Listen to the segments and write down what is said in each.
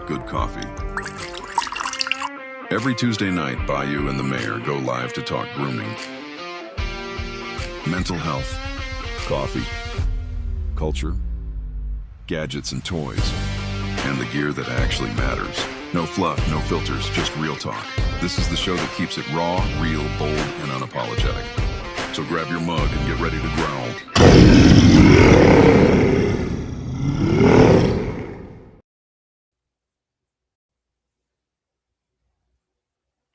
good coffee. Every Tuesday night, Bayou and the mayor go live to talk grooming, mental health, coffee, culture, gadgets and toys, and the gear that actually matters. No fluff, no filters, just real talk. This is the show that keeps it raw, real, bold, and unapologetic. So grab your mug and get ready to growl.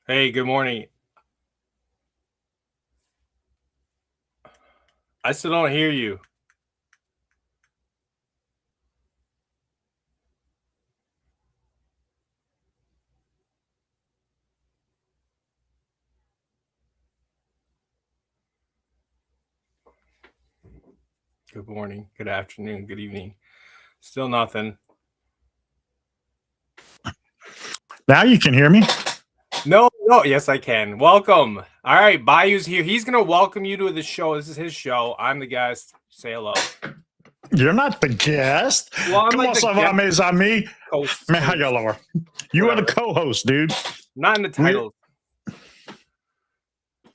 Hey, good morning. I still don't hear you. Good morning, good afternoon, good evening. Still nothing. Now you can hear me? No, yes, I can. Welcome. All right, Bayou's here. He's going to welcome you to the show. This is his show. I'm the guest. Say hello. You're not the guest. Well, Comment ça va, mes amis? Co-host. You are the co-host, dude. Not in the title.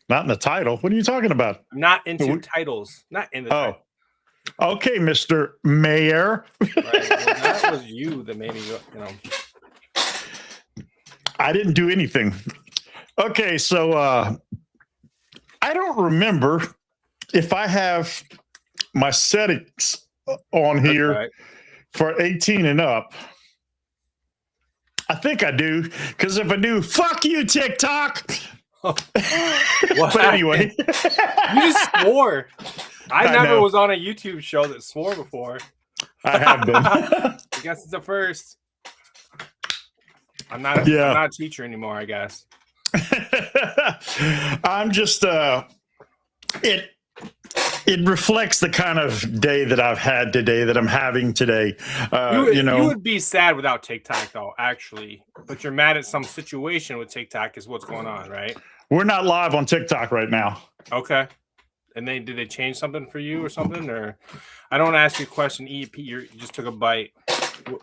Not in the title? What are you talking about? I'm not into titles. Not in the title. Okay, Mr. Mayor. Right. Well, that was you that made me, I didn't do anything. Okay, so I don't remember if I have my settings on here for 18 and up. I think I do, because if I do, fuck you, TikTok. But anyway. You just swore. I never was on a YouTube show that swore before. I have been. I guess it's a first. I'm not a teacher anymore, I guess. I'm just it reflects the kind of day that I've had today, that I'm having today. You would be sad without TikTok though, actually. But you're mad at some situation with TikTok is what's going on, right? We're not live on TikTok right now. Okay. And did they change something for you or something? Or I don't ask you a question, you just took a bite. What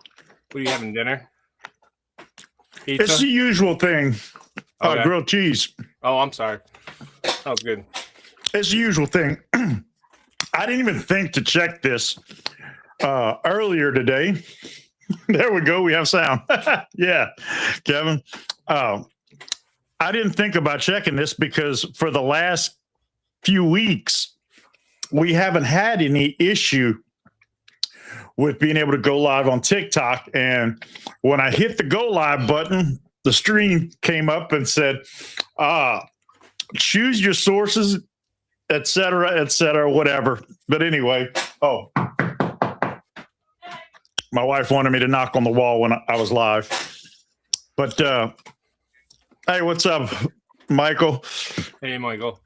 are you having, dinner? Pizza? It's the usual thing. Okay. Grilled cheese. Oh, I'm sorry. That was good. It's the usual thing. I didn't even think to check this earlier today. There we go. We have sound. Yeah, Kevin. I didn't think about checking this because for the last few weeks, we haven't had any issue with being able to go live on TikTok. And when I hit the go live button, the stream came up and said, choose your sources, et cetera, whatever. But anyway, my wife wanted me to knock on the wall when I was live. But hey, what's up, Michael? Hey, Michael.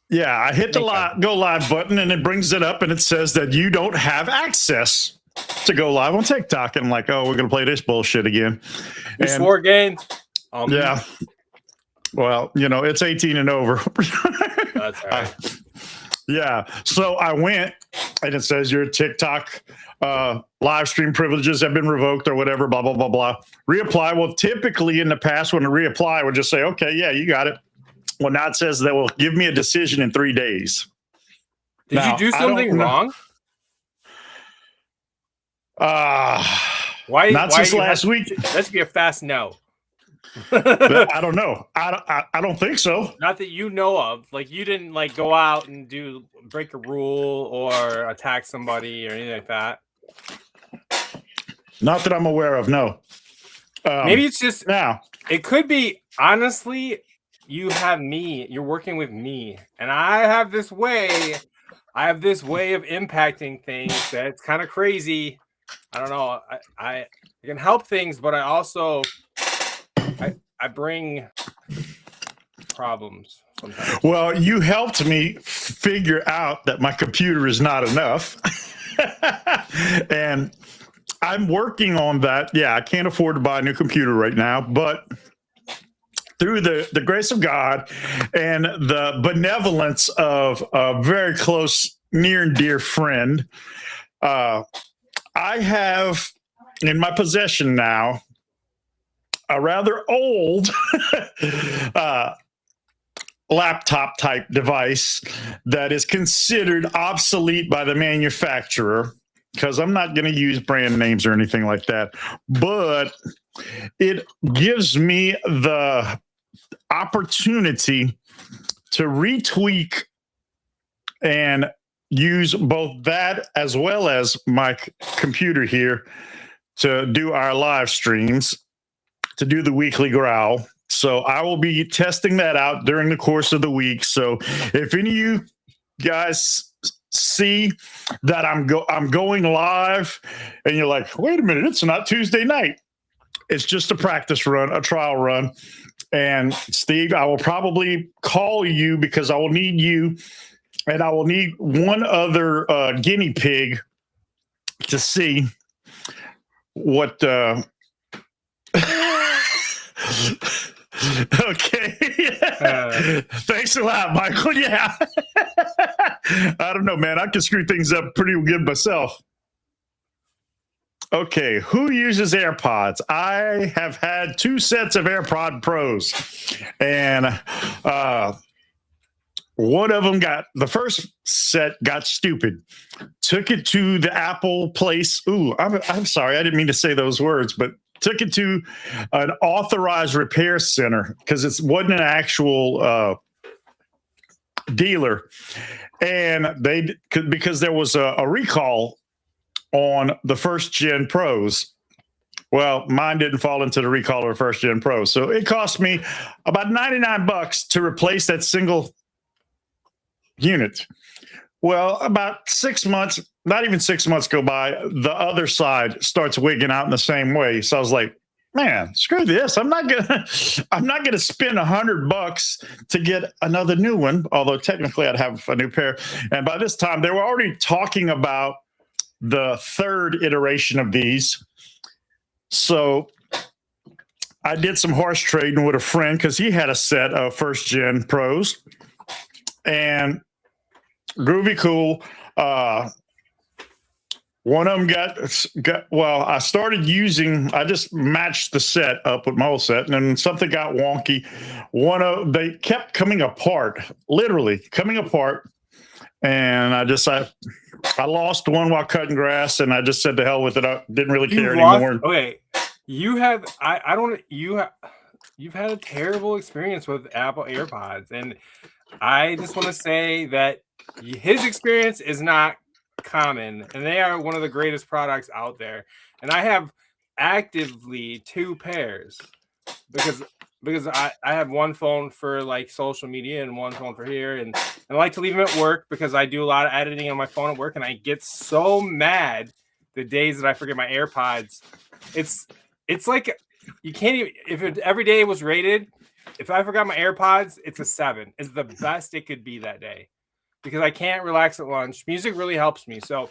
Yeah, I hit the go live button and it brings it up and it says that you don't have access to go live on TikTok. And I'm like, we're going to play this bullshit again. You swore again? Yeah. Well, it's 18 and over. That's all right. Yeah. So I went and it says your TikTok live stream privileges have been revoked or whatever, blah, blah, blah, blah. Reapply. Well, typically in the past, when I reapply, I would just say, okay, yeah, you got it. Well, now it says that will give me a decision in 3 days. Did you do something wrong? Why? Not since last week. Let's be a fast no. I don't know. I don't think so. Not that you know of. Like you didn't go out and break a rule or attack somebody or anything like that. Not that I'm aware of. No. Maybe it's just now. It could be honestly. You have me. You're working with me, and I have this way. of impacting things that's kind of crazy. I don't know. I can help things, but I also I bring problems sometimes. Well, you helped me figure out that my computer is not enough, and I'm working on that. Yeah, I can't afford to buy a new computer right now, but through the grace of God and the benevolence of a very close, near and dear friend, I have in my possession now a rather old laptop type device that is considered obsolete by the manufacturer, because I'm not going to use brand names or anything like that, but it gives me the opportunity to retweak and use both that as well as my computer here to do our live streams, to do the weekly growl. So I will be testing that out during the course of the week. So if any of you guys see that I'm going live and you're like, wait a minute, it's not Tuesday night. It's just a practice run, a trial run. And Steve, I will probably call you because I will need you, and I will need one other guinea pig to see what okay. Thanks a lot, Michael. Yeah. I don't know, man. I can screw things up pretty good myself. Okay, who uses AirPods? I have had 2 sets of AirPod Pros, and one of them the first set got stupid. Took it to the Apple place. Ooh, I'm sorry. I didn't mean to say those words, but took it to an authorized repair center because it wasn't an actual dealer. And because there was a recall on the first gen Pros. Well, mine didn't fall into the recall of the first gen Pro. So it cost me about $99 to replace that single unit. Well, about 6 months, not even 6 months go by, the other side starts wigging out in the same way. So I was like, man, screw this. I'm not gonna spend $100 to get another new one, although technically I'd have a new pair. And by this time, they were already talking about the third iteration of these. So I did some horse trading with a friend because he had a set of first gen Pros, and groovy cool. One of them got well, I just matched the set up with my old set, and then something got wonky. They kept coming apart, literally coming apart. And I lost one while cutting grass, and I just said to hell with it. I didn't really care anymore. Okay, you've had a terrible experience with Apple AirPods, and I just want to say that his experience is not common, and they are one of the greatest products out there. And I have actively 2 pairs because I have one phone for like social media and one phone for here, and I like to leave them at work because I do a lot of editing on my phone at work, and I get so mad the days that I forget my AirPods. It's like you can't even, every day was rated, if I forgot my AirPods, it's a 7. It's the best it could be that day because I can't relax at lunch. Music really helps me. So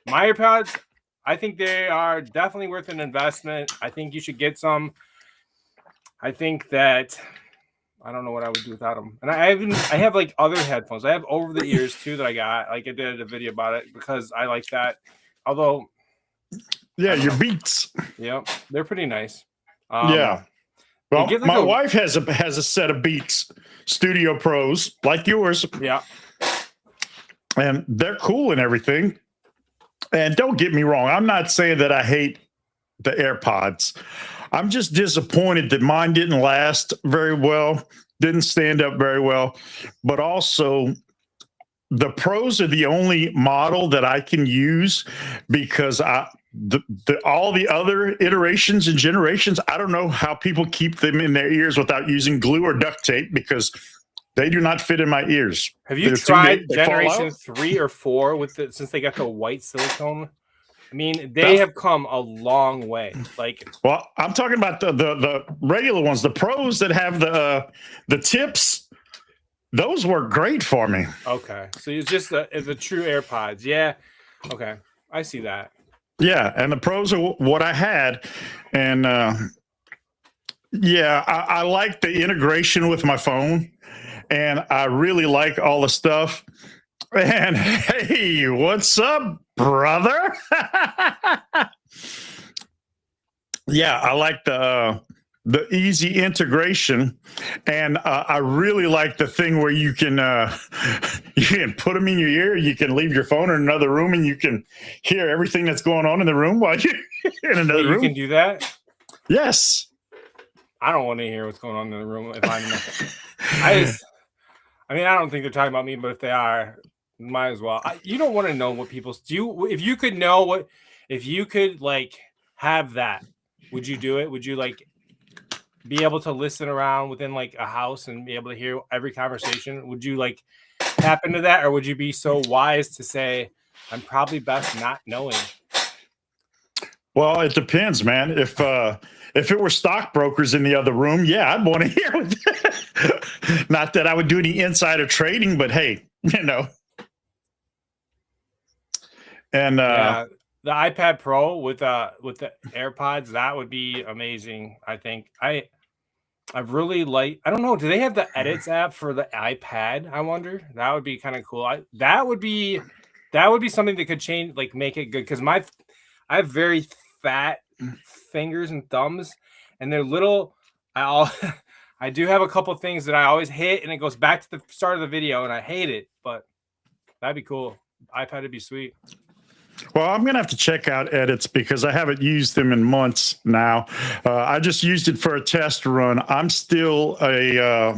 my AirPods, I think they are definitely worth an investment. I think you should get some. I think that I don't know what I would do without them. And I have like other headphones. I have over the ears too that I got. Like I did a video about it because I like that. Although, yeah, your Beats. Yep, they're pretty nice. Yeah. Well, like my wife has a set of Beats Studio Pros like yours. Yeah. And they're cool and everything. And don't get me wrong, I'm not saying that I hate the AirPods. I'm just disappointed that mine didn't last very well, didn't stand up very well. But also, the Pros are the only model that I can use because all the other iterations and generations, I don't know how people keep them in their ears without using glue or duct tape because they do not fit in my ears. Have you tried generation 3 or 4 since they got the white silicone? I mean, they have come a long way. Like, well, I'm talking about the regular ones, the Pros that have the tips. Those work great for me. Okay, so it's just the true AirPods. Yeah. Okay, I see that. Yeah, and the Pros are what I had, and yeah, I like the integration with my phone, and I really like all the stuff. And hey, what's up, brother? Yeah, I like the the easy integration, and I really like the thing where you can put them in your ear. You can leave your phone in another room, and you can hear everything that's going on in the room while you're in another room. You can do that. Yes. I don't want to hear what's going on in the room if I'm in the I mean, I don't think they're talking about me, but if they are, might as well. You don't want to know what people's do. If you could know what, if you could like have that, would you do it? Would you like be able to listen around within like a house and be able to hear every conversation? Would you like tap into that, or would you be so wise to say, I'm probably best not knowing? Well, it depends, man. If it were stockbrokers in the other room, yeah, I'd want to hear it. Not that I would do any insider trading, but hey, you know. And yeah, the iPad Pro with the AirPods, that would be amazing. I think I've really like. I don't know. Do they have the edits app for the iPad? I wonder. That would be kind of cool. That would be something that could change, like make it good. Because I have very fat fingers and thumbs, and they're little. I do have a couple things that I always hit, and it goes back to the start of the video, and I hate it. But that'd be cool. iPad would be sweet. Well, I'm gonna have to check out edits because I haven't used them in months now. I just used it for a test run. I'm still a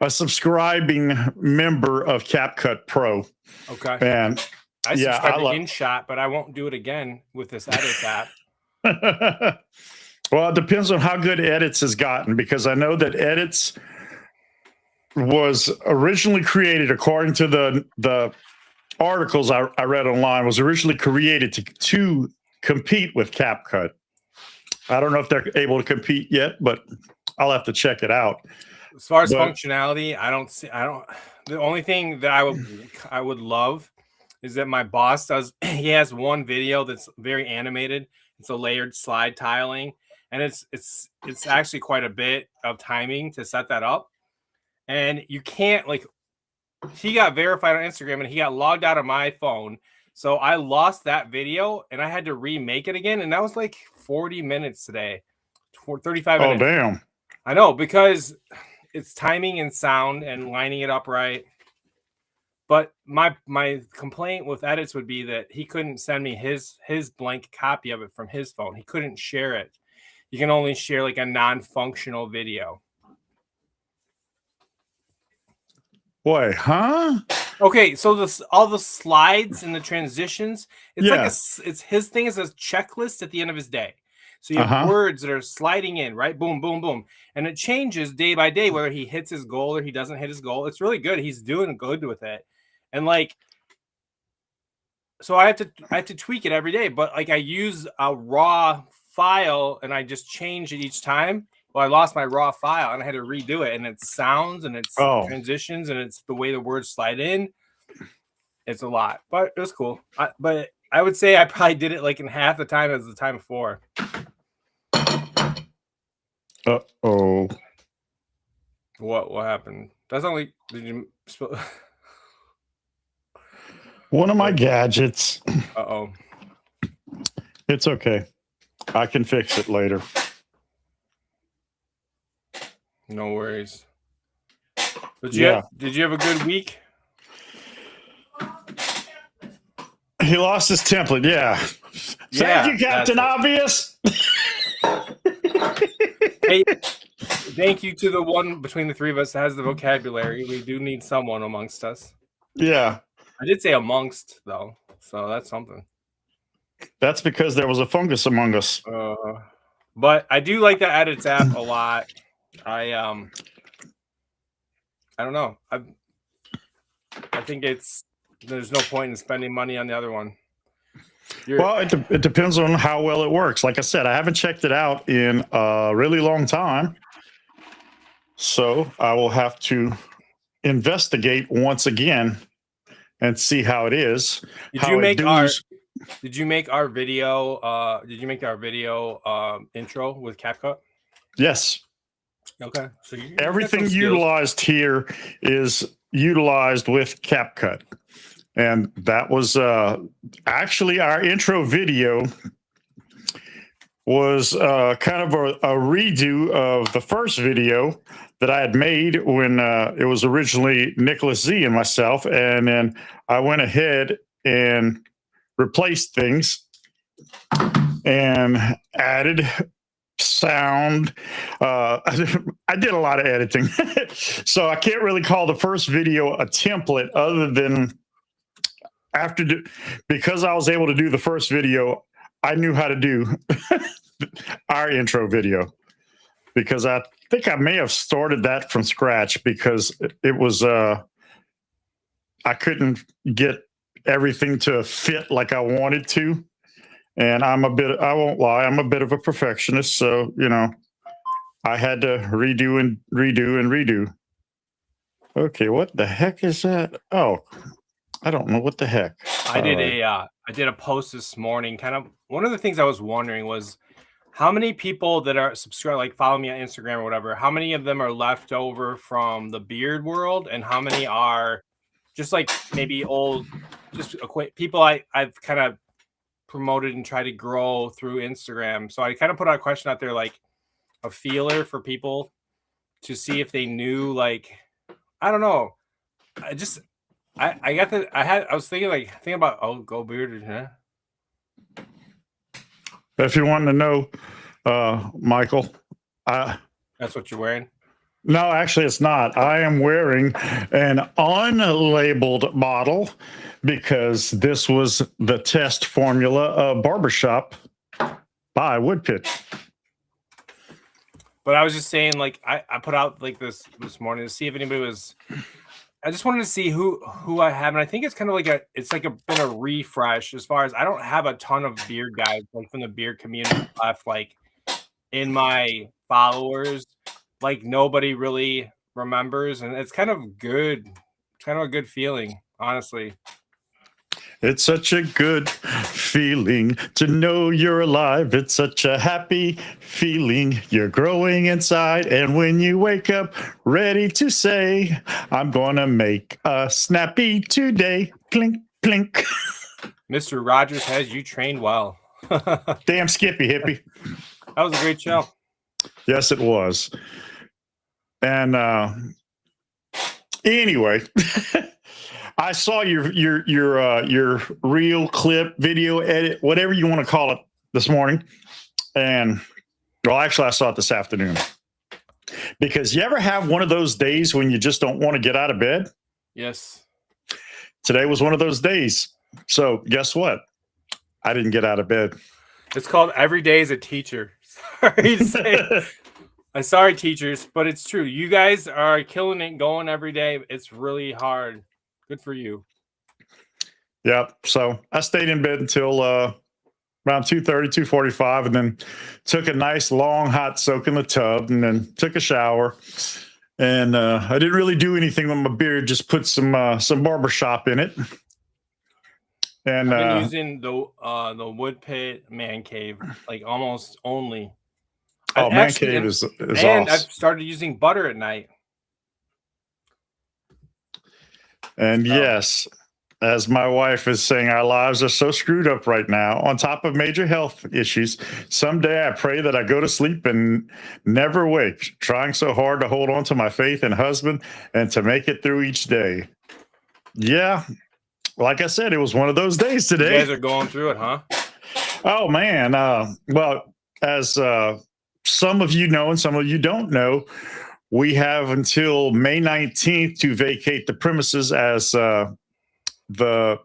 subscribing member of CapCut Pro. Okay. And I subscribe to InShot, but I won't do it again with this edits app. Well, it depends on how good edits has gotten, because I know that edits was originally created, according to the articles I read online, was originally created to compete with CapCut. I don't know if they're able to compete yet, but I'll have to check it out. As far as functionality, the only thing that I would love is that my boss he has one video that's very animated. It's a layered slide tiling, and it's actually quite a bit of timing to set that up. And you can't, like, he got verified on Instagram and he got logged out of my phone. So I lost that video and I had to remake it again. And that was like 40 minutes today, 35 minutes. Oh, damn. I know, because it's timing and sound and lining it up right. But my complaint with edits would be that he couldn't send me his blank copy of it from his phone. He couldn't share it. You can only share like a non-functional video. Boy, huh? Okay, so all the slides and the transitions, it's like it's his thing is a checklist at the end of his day. So you have words that are sliding in, right? Boom, boom, boom. And it changes day by day whether he hits his goal or he doesn't hit his goal. It's really good. He's doing good with it. And like, so I have to tweak it every day, but like I use a raw file and I just change it each time. Well, I lost my raw file and I had to redo it, and it's sounds and it's transitions and it's the way the words slide in. It's a lot, but it was cool. But I would say I probably did it like in half the time as the time before. Uh-oh. What happened? That's only, did you spill? One of my gadgets. Uh-oh. It's okay. I can fix it later. No worries. Did you have a good week? He lost his template, yeah. Thank you, Captain Obvious. Hey, thank you to the one between the three of us that has the vocabulary. We do need someone amongst us. Yeah. I did say amongst, though, so that's something. That's because there was a fungus among us. But I do like the edits app a lot. I don't know. I think there's no point in spending money on the other one. Well, it depends on how well it works. Like I said, I haven't checked it out in a really long time, so I will have to investigate once again and see how it is. Did you make our video? Did you make our video intro with CapCut? Yes. Okay. So everything utilized here is utilized with CapCut. And that was actually our intro video was kind of a redo of the first video that I had made when it was originally Nicholas Z and myself. And then I went ahead and replaced things and added sound. I did a lot of editing. So I can't really call the first video a template other than because I was able to do the first video, I knew how to do our intro video, because I think I may have started that from scratch because it was I couldn't get everything to fit like I wanted to. And I won't lie, I'm a bit of a perfectionist. So, I had to redo and redo and redo. Okay, what the heck is that? Oh, I don't know what the heck. I did a post this morning. Kind of one of the things I was wondering was how many people that are subscribed, like follow me on Instagram or whatever, how many of them are left over from the beard world, and how many are just like maybe old, just people I've kind of promoted and tried to grow through Instagram. So I kind of put out a question out there, like a feeler for people to see if they knew, like, I don't know. I was thinking about, oh, go bearded, huh? If you want to know, Michael, That's what you're wearing? no, actually, it's not. I am wearing an unlabeled bottle because this was the test formula of Barbershop by Woodpit. But I was just saying, like, I put out like this morning to see if anybody was. I just wanted to see who I have, and I think it's kind of like been a refresh as far as I don't have a ton of beard guys like from the beard community left, like in my followers. Like nobody really remembers, and it's kind of good. It's kind of a good feeling, honestly. It's such a good feeling to know you're alive. It's such a happy feeling. You're growing inside. And when you wake up ready to say, I'm going to make a snappy today. Clink, clink. Mr. Rogers has you trained well. Damn Skippy hippie. That was a great show. Yes, it was. And anyway, I saw your reel clip, video edit, whatever you want to call it, this morning. And well, actually, I saw it this afternoon. Because you ever have one of those days when you just don't want to get out of bed? Yes. Today was one of those days. So guess what? I didn't get out of bed. It's called every day as a teacher. Sorry to say. I'm sorry, teachers, but it's true. You guys are killing it, going every day. It's really hard. Good for you. Yeah. So I stayed in bed until around 2:30, 2:45, and then took a nice long hot soak in the tub, and then took a shower. And I didn't really do anything with my beard. Just put some barbershop in it. And I've been using the wood pit man cave, like almost only. Oh, man cave is and awesome. I've started using butter at night. And yes, as my wife is saying, our lives are so screwed up right now, on top of major health issues. Someday I pray that I go to sleep and never wake, trying so hard to hold on to my faith in husband and to make it through each day. Yeah, like I said, it was one of those days today. You guys are going through it, huh? Oh, man. Well, as some of you know and some of you don't know, we have until May 19th to vacate the premises, as the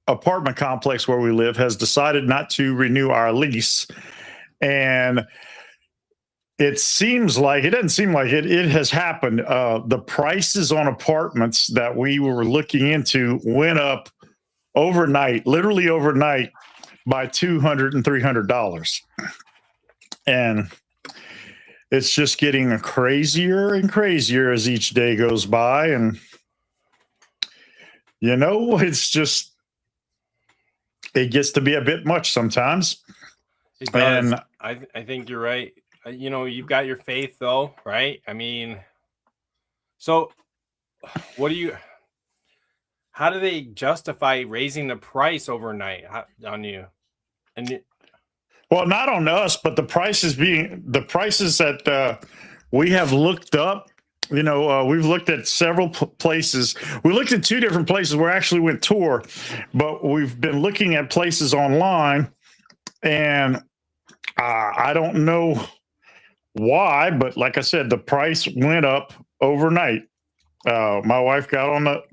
apartment complex where we live has decided not to renew our lease. And it doesn't seem like it has happened. The prices on apartments that we were looking into went up overnight, literally overnight, by $200 and $300. And it's just getting crazier and crazier as each day goes by. And, it's just, it gets to be a bit much sometimes. It does. And I think you're right. You've got your faith though, right? I mean, so how do they justify raising the price overnight on you? And Well, not on us, but the prices that we have looked up. We've looked at several places. We looked at 2 different places where actually went tour, but we've been looking at places online, and I don't know why, but like I said, the price went up overnight. My wife got on the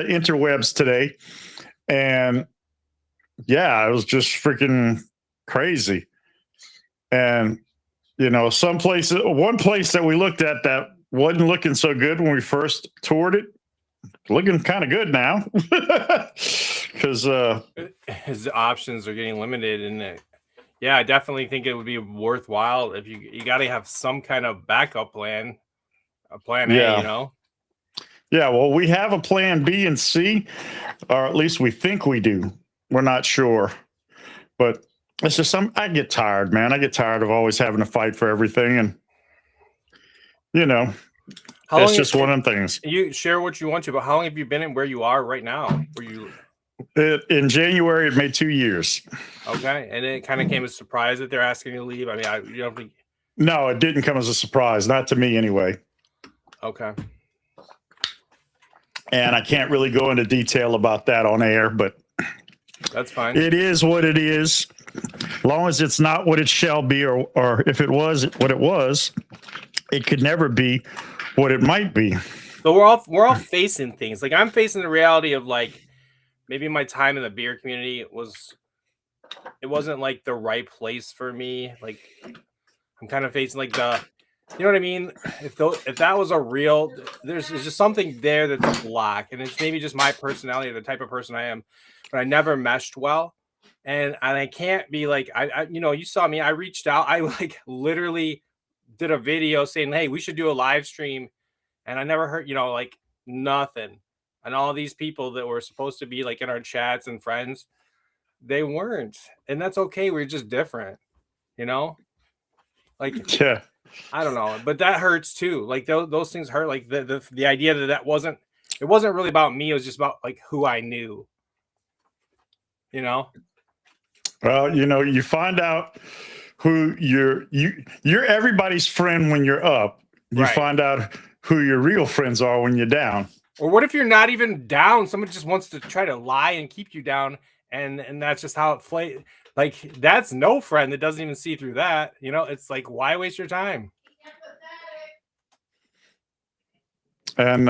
interwebs today, and yeah, it was just freaking crazy. And one place that we looked at that wasn't looking so good when we first toured it, looking kind of good now, because his options are getting limited, and yeah, I definitely think it would be worthwhile if you got to have some kind of backup plan, a plan A, Yeah, well, we have a plan B and C, or at least we think we do. We're not sure, but it's just I get tired, man. I get tired of always having to fight for everything, and that's just one of them things. You share what you want to, but how long have you been in where you are right now? In January, it made 2 years. Okay, and it kind of came as a surprise that they're asking you to leave. I mean, you don't think? No, it didn't come as a surprise, not to me anyway. Okay. And I can't really go into detail about that on air, but that's fine. It is what it is. As long as it's not what it shall be, or if it was what it was, it could never be what it might be. So we're all facing things. Like, I'm facing the reality of, like, maybe my time in the beer community wasn't like the right place for me. Like, I'm kind of facing like you know what I mean? If that was a real, there's just something there that's a block, and it's maybe just my personality or the type of person I am, but I never meshed well, and I can't be like you saw me. I reached out. I like literally did a video saying, "Hey, we should do a live stream," and I never heard like nothing. And all these people that were supposed to be like in our chats and friends, they weren't, and that's okay. We're just different, Like, yeah. I don't know, but that hurts too. Like those things hurt. Like the idea that it wasn't really about me. It was just about like who I knew. Well, you find out who you're everybody's friend when you're up. You right. Find out who your real friends are when you're down. Or what if you're not even down? Someone just wants to try to lie and keep you down, and that's just how it plays. Like, that's no friend that doesn't even see through that. It's like, why waste your time? And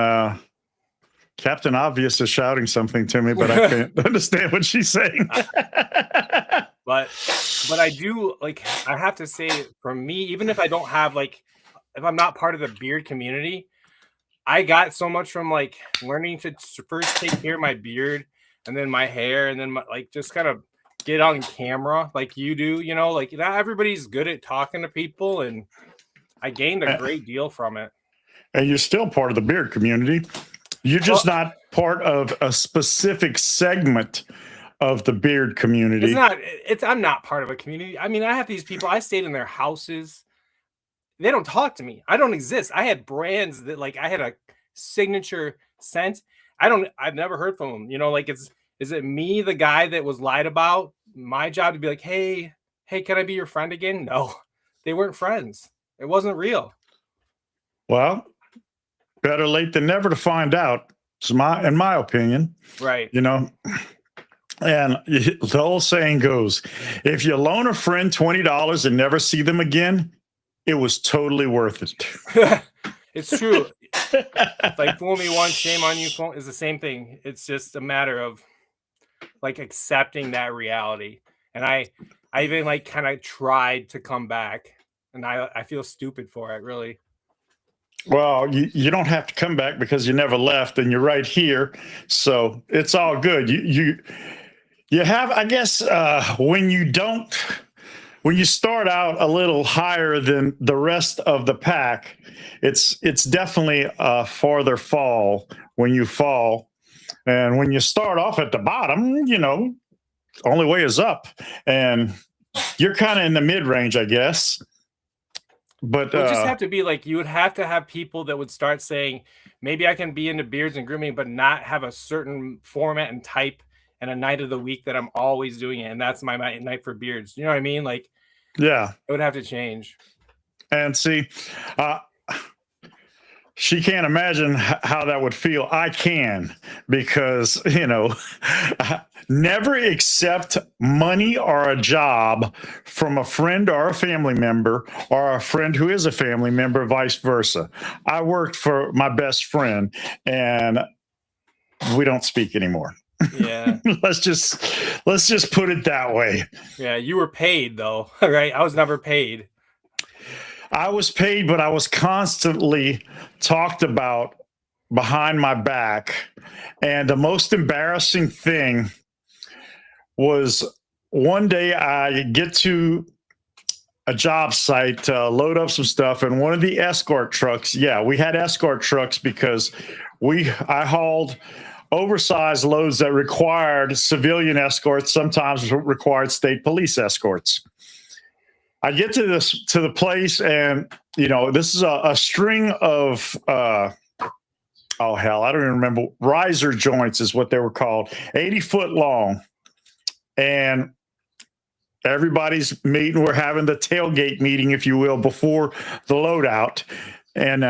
Captain Obvious is shouting something to me, but I can't understand what she's saying. But I do, like, I have to say, for me, even if I don't have, like, if I'm not part of the beard community, I got so much from, like, learning to first take care of my beard and then my hair and then, just kind of get on camera like you do, like, not everybody's good at talking to people, and I gained a great deal from it. And you're still part of the beard community. You're just not part of a specific segment of the beard community. I'm not part of a community. I mean, I have these people, I stayed in their houses. They don't talk to me. I don't exist. I had brands that, like, I had a signature scent. I've never heard from them. Like, is it me, the guy that was lied about? My job to be like, hey, can I be your friend again? No, they weren't friends. It wasn't real. Well, better late than never to find out. In my opinion. Right. And the old saying goes, if you loan a friend $20 and never see them again, it was totally worth it. It's true. It's like, fool me once, shame on you. Is the same thing. It's just a matter of, like, accepting that reality. And I even, like, kind of tried to come back, and I feel stupid for it, really. Well, you don't have to come back because you never left, and you're right here, so it's all good. You have, I guess, when you start out a little higher than the rest of the pack, it's definitely a farther fall when you fall. And when you start off at the bottom, only way is up. And you're kind of in the mid-range, I guess. But it would just have to be like, you would have to have people that would start saying, maybe I can be into beards and grooming, but not have a certain format and type and a night of the week that I'm always doing it, and that's my night for beards. You know what I mean? Like, Yeah. it would have to change. And see, she can't imagine how that would feel. I can, because, never accept money or a job from a friend or a family member, or a friend who is a family member, vice versa. I worked for my best friend, and we don't speak anymore. Yeah. let's just put it that way. Yeah, you were paid though, right? I was never paid. I was paid, but I was constantly talked about behind my back. And the most embarrassing thing was, one day I get to a job site to load up some stuff, and one of the escort trucks, we had escort trucks because I hauled oversized loads that required civilian escorts, sometimes required state police escorts. I get to the place, and this is a string of I don't even remember, riser joints is what they were called, 80-foot long, and everybody's meeting. We're having the tailgate meeting, if you will, before the loadout, and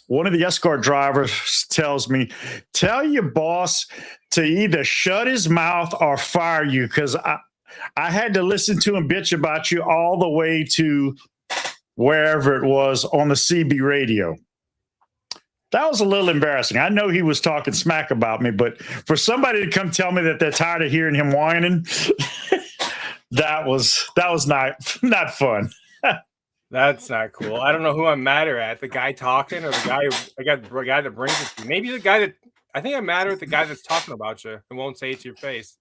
one of the escort drivers tells me, "Tell your boss to either shut his mouth or fire you, because I had to listen to him bitch about you all the way to wherever it was on the CB radio." That was a little embarrassing. I know he was talking smack about me, but for somebody to come tell me that they're tired of hearing him whining, that was not fun. That's not cool. I don't know who I'm madder at, the guy talking or the guy that brings it to you. Maybe the guy that I think I'm madder at the guy that's talking about you and won't say it to your face.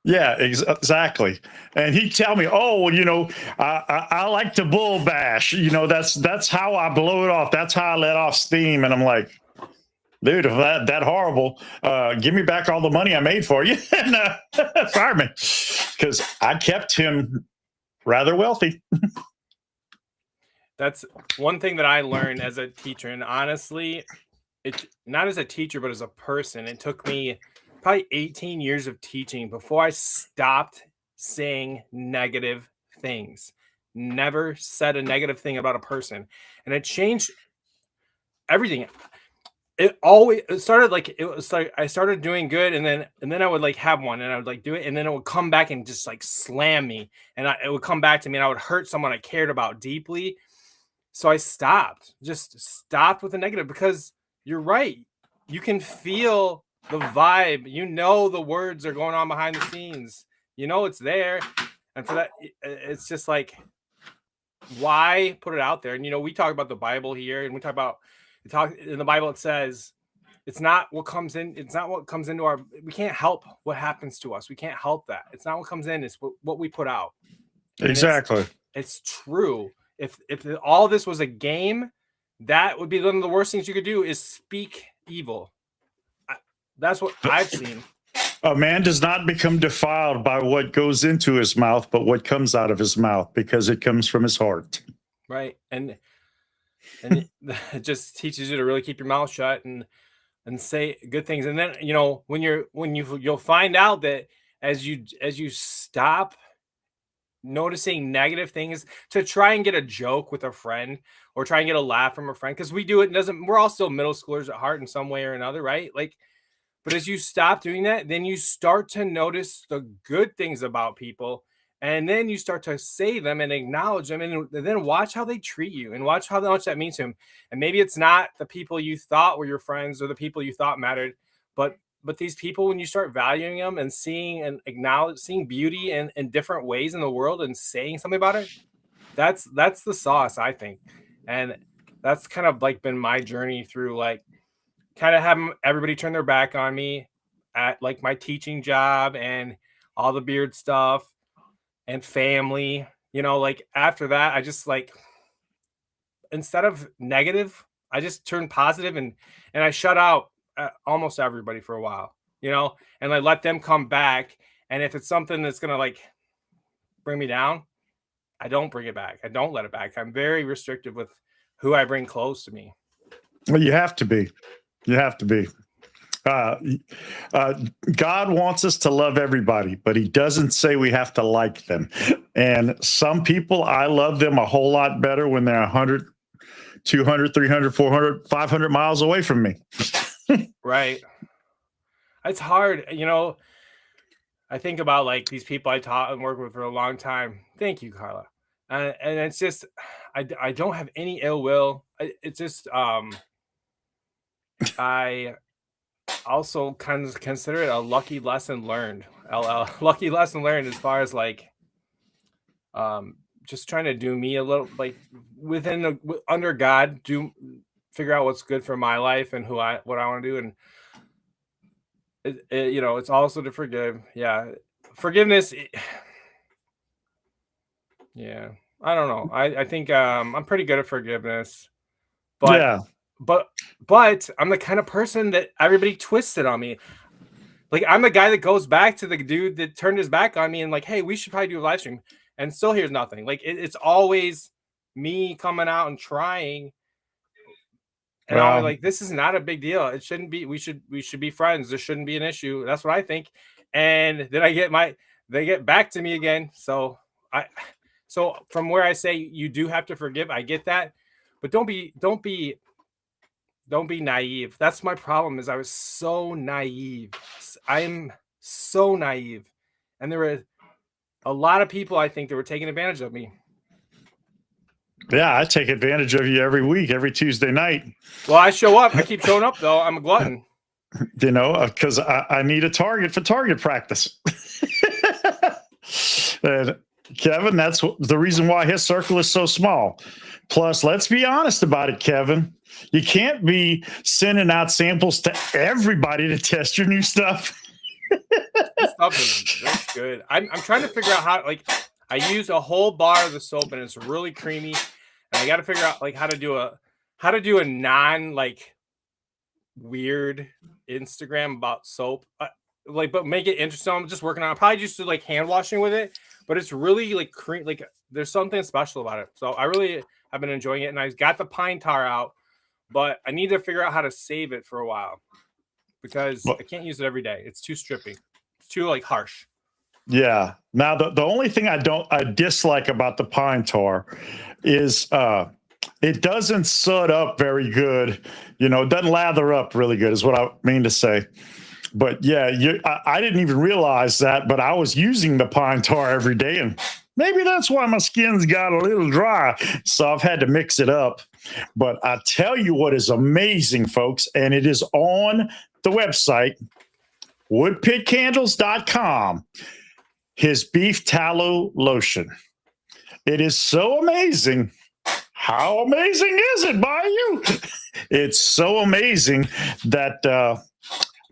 Yeah, exactly. And he'd tell me, "Oh, I like to bull bash. That's how I blow it off. That's how I let off steam." And I'm like, "Dude, if that horrible, give me back all the money I made for you and fire me," because I kept him rather wealthy. That's one thing that I learned as a teacher, and honestly, it's not as a teacher, but as a person. It took me probably 18 years of teaching before I stopped saying negative things. Never said a negative thing about a person, and it changed everything. It started like it was like I started doing good, and then I would like have one, and I would like do it, and then it would come back and just like slam me, and it would come back to me, and I would hurt someone I cared about deeply. So I stopped with the negative, because you're right. You can feel the vibe. The words are going on behind the scenes. It's there. And for that, it's just like, why put it out there? And, we talk about the Bible here, and in the Bible, it says, it's not what comes into we can't help what happens to us. We can't help that. It's not what comes in, it's what we put out. And exactly. It's true. If all this was a game, that would be one of the worst things you could do, is speak evil. That's what I've seen. A man does not become defiled by what goes into his mouth, but what comes out of his mouth, because it comes from his heart. Right. And it just teaches you to really keep your mouth shut and say good things. And then, you'll find out that as you stop noticing negative things to try and get a joke with a friend, or try and get a laugh from a friend, because we do it, we're all still middle schoolers at heart in some way or another, right? Like, but as you stop doing that, then you start to notice the good things about people, and then you start to say them and acknowledge them, and then watch how they treat you, and watch how much that means to them. And maybe it's not the people you thought were your friends or the people you thought mattered, but these people, when you start valuing them and seeing beauty in different ways in the world and saying something about it, that's the sauce, I think. And that's kind of like been my journey through, like, kind of having everybody turn their back on me at like my teaching job and all the beard stuff and family. Like, after that, I just, like, instead of negative, I just turned positive, and I shut out almost everybody for a while, and I let them come back. And if it's something that's gonna like bring me down, I don't bring it back. I don't let it back. I'm very restrictive with who I bring close to me. Well, you have to be. Uh, God wants us to love everybody, but he doesn't say we have to like them. And some people, I love them a whole lot better when they're 100, 200, 300, 400, 500 miles away from me. Right. It's hard. I think about like these people I taught and worked with for a long time. Thank you, Carla. And it's just, I don't have any ill will. It's just, I also kind of consider it a lucky lesson learned. Lucky lesson learned as far as like, just trying to do me a little like under God, figure out what's good for my life and what I want to do. And it's also to forgive. Yeah. Forgiveness. Yeah. I don't know. I think I'm pretty good at forgiveness, but Yeah. but I'm the kind of person that everybody twisted on me. Like I'm the guy that goes back to the dude that turned his back on me and like, hey, we should probably do a live stream, and still hears nothing. Like it's always me coming out and trying, and I'm like, this is not a big deal. It shouldn't be. We should be friends. There shouldn't be an issue. That's what I think. And then they get back to me again. So from where I say you do have to forgive, I get that, but don't be naive. That's my problem. Is I was so naive. I'm so naive, and there were a lot of people I think that were taking advantage of me. Yeah, I take advantage of you every week, every Tuesday night. Well, I show up. I keep showing up though. I'm a glutton. Because I need a target for target practice. And Kevin, that's the reason why his circle is so small. Plus, let's be honest about it, Kevin. You can't be sending out samples to everybody to test your new stuff. This stuff that's good. I'm trying to figure out how. Like, I use a whole bar of the soap, and it's really creamy. And I got to figure out like how to do a non like weird Instagram about soap. But make it interesting. I'm just working on it. I probably just do like hand washing with it, but it's really like cream. Like there's something special about it. So I really have been enjoying it, and I've got the pine tar out, but I need to figure out how to save it for a while because I can't use it every day. It's too stripping. It's too like harsh. Yeah. Now the only thing I dislike about the pine tar is it doesn't sud up very good. It doesn't lather up really good is what I mean to say. But yeah, I didn't even realize that, but I was using the pine tar every day, and maybe that's why my skin's got a little dry. So I've had to mix it up. But I tell you what is amazing, folks, and it is on the website, woodpitcandles.com, his beef tallow lotion. It is so amazing. How amazing is it, Bayou? It's so amazing that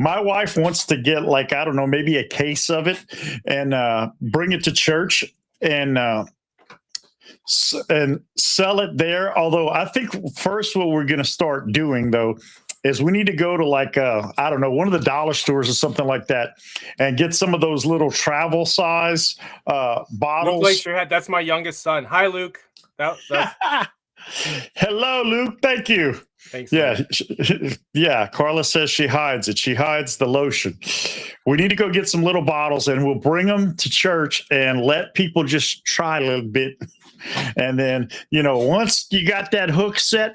my wife wants to get like, I don't know, maybe a case of it and bring it to church and sell it there. Although I think first what we're going to start doing, though, is we need to go to like, I don't know, one of the dollar stores or something like that and get some of those little travel size bottles. Luke your head. That's my youngest son. Hi, Luke. That's... Hello, Luke. Thank you. Thanks. Yeah. Yeah. Carla says she hides it. She hides the lotion. We need to go get some little bottles and we'll bring them to church and let people just try a little bit. And then, once you got that hook set,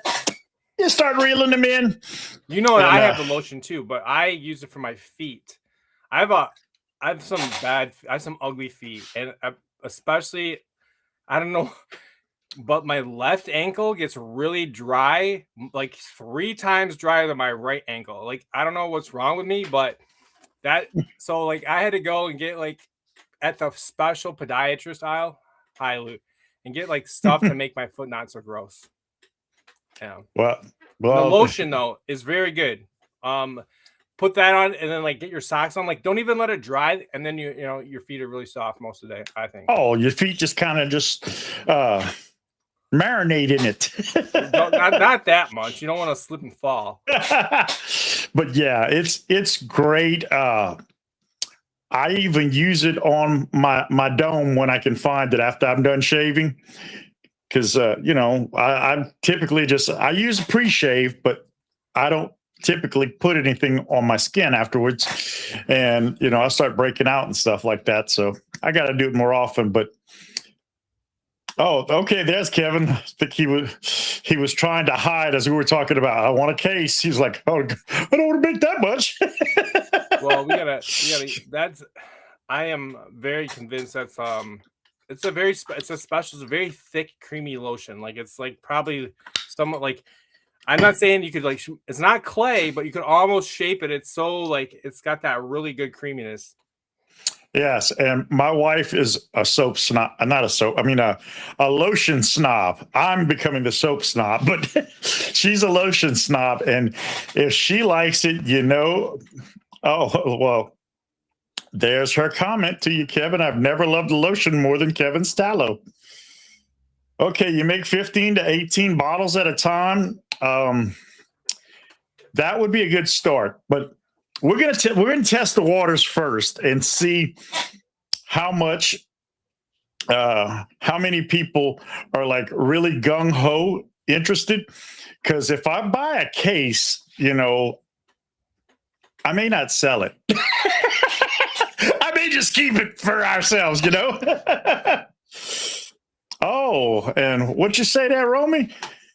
you start reeling them in. I have the lotion too, but I use it for my feet. I have some ugly feet, and especially, I don't know, but my left ankle gets really dry, like 3 times drier than my right ankle. Like, I don't know what's wrong with me, but so like I had to go and get like at the special podiatrist aisle, hi Luke, and get like stuff to make my foot not so gross. Yeah. Well, the lotion though is very good. Put that on and then like get your socks on. Like, don't even let it dry, and then your feet are really soft most of the day, I think. Oh, your feet just kind of marinate in it. not that much. You don't want to slip and fall. But yeah, it's great. I even use it on my dome when I can find it after I'm done shaving. Because, I'm typically I use a pre-shave, but I don't typically put anything on my skin afterwards. And, I start breaking out and stuff like that. So I got to do it more often. But, oh, okay, there's Kevin. I think he was trying to hide as we were talking about, I want a case. He's like, oh, I don't want to make that much. Well, I am very convinced that's it's a special, it's a very thick, creamy lotion. Like it's like probably somewhat like, I'm not saying you could like, it's not clay, but you could almost shape it. It's so like, it's got that really good creaminess. Yes, and my wife is a soap snob, not a soap. I mean, a lotion snob. I'm becoming the soap snob, but she's a lotion snob, and if she likes it, oh well. There's her comment to you, Kevin. I've never loved a lotion more than Kevin Stallo. Okay, you make 15 to 18 bottles at a time. That would be a good start, but we're gonna test the waters first and see how many people are like really gung ho interested. Because if I buy a case, I may not sell it. I may just keep it for ourselves, Oh, and what you say there, Romy?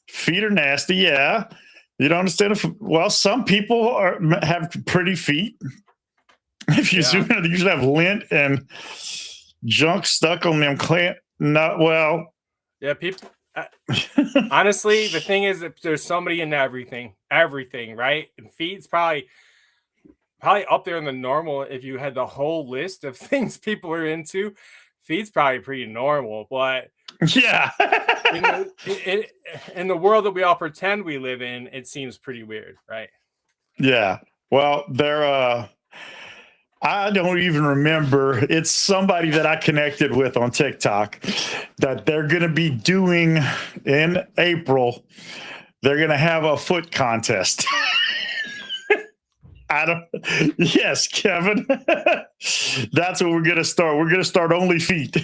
Feet are nasty, yeah. You don't understand. Well, some people have pretty feet. If you zoom in, they usually have lint and junk stuck on them. Yeah, people. Honestly, the thing is that there's somebody in everything, right? And feet's probably up there in the normal. If you had the whole list of things people are into, feet's probably pretty normal. But yeah, in the world that we all pretend we live in, it seems pretty weird, right? Yeah. Well, I don't even remember. It's somebody that I connected with on TikTok that they're going to be doing in April. They're going to have a foot contest. Yes, Kevin. That's what we're going to start. We're going to start only feet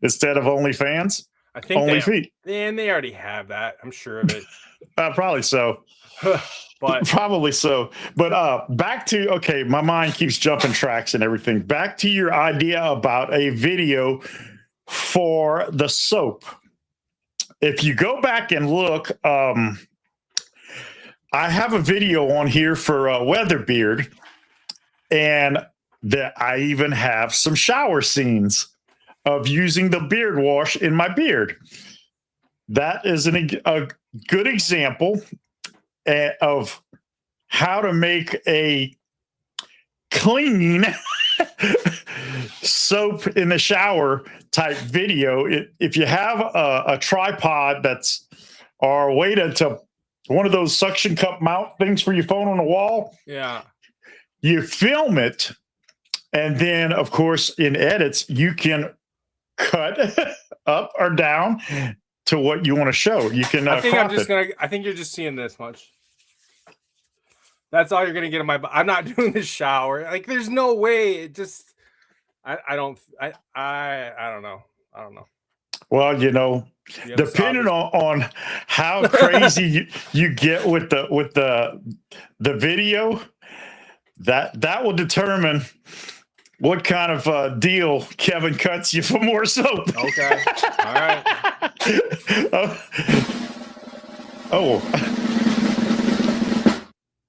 instead of OnlyFans. I think only feet. And they already have that. I'm sure of it. Probably so. But probably so. But back to, okay, my mind keeps jumping tracks and everything. Back to your idea about a video for the soap. If you go back and look, I have a video on here for Weatherbeard, and that I even have some shower scenes of using the beard wash in my beard. That is a good example of how to make a clean soap in the shower type video. If you have a tripod or a way to one of those suction cup mount things for your phone on the wall, you film it, and then of course in edits you can cut up or down to what you want to show. You can I think you're just seeing this much. That's all you're gonna get in my. I'm not doing the shower. Like, there's no way. It just. I don't know. Well, depending on how crazy you get with the video, that will determine what kind of deal Kevin cuts you for more soap. Okay. All right. Oh.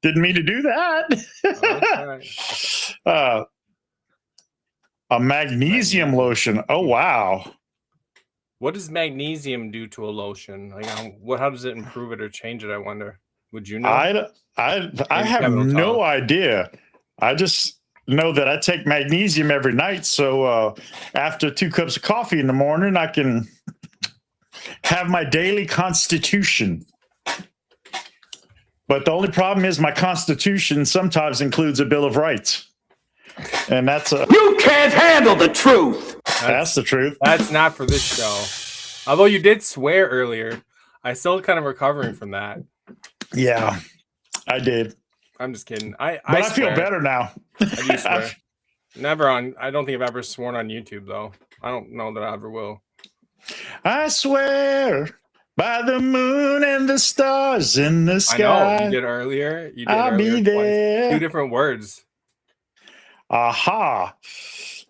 Didn't mean to do that. Okay. A magnesium lotion. Oh, wow. What does magnesium do to a lotion? Like, how does it improve it or change it? I wonder. Would you know? I have no idea. I just know that I take magnesium every night. So after 2 cups of coffee in the morning, I can have my daily constitution. But the only problem is my constitution sometimes includes a Bill of Rights. And that's You can't handle the truth. That's the truth. That's not for this show. Although you did swear earlier. I'm still kind of recovering from that. Yeah, I did. I'm just kidding. I feel better now. I do swear. I don't think I've ever sworn on YouTube, though. I don't know that I ever will. I swear By the moon and the stars in the I know you sky. did earlier. You did I'll earlier be twice. there. 2 different words. Aha.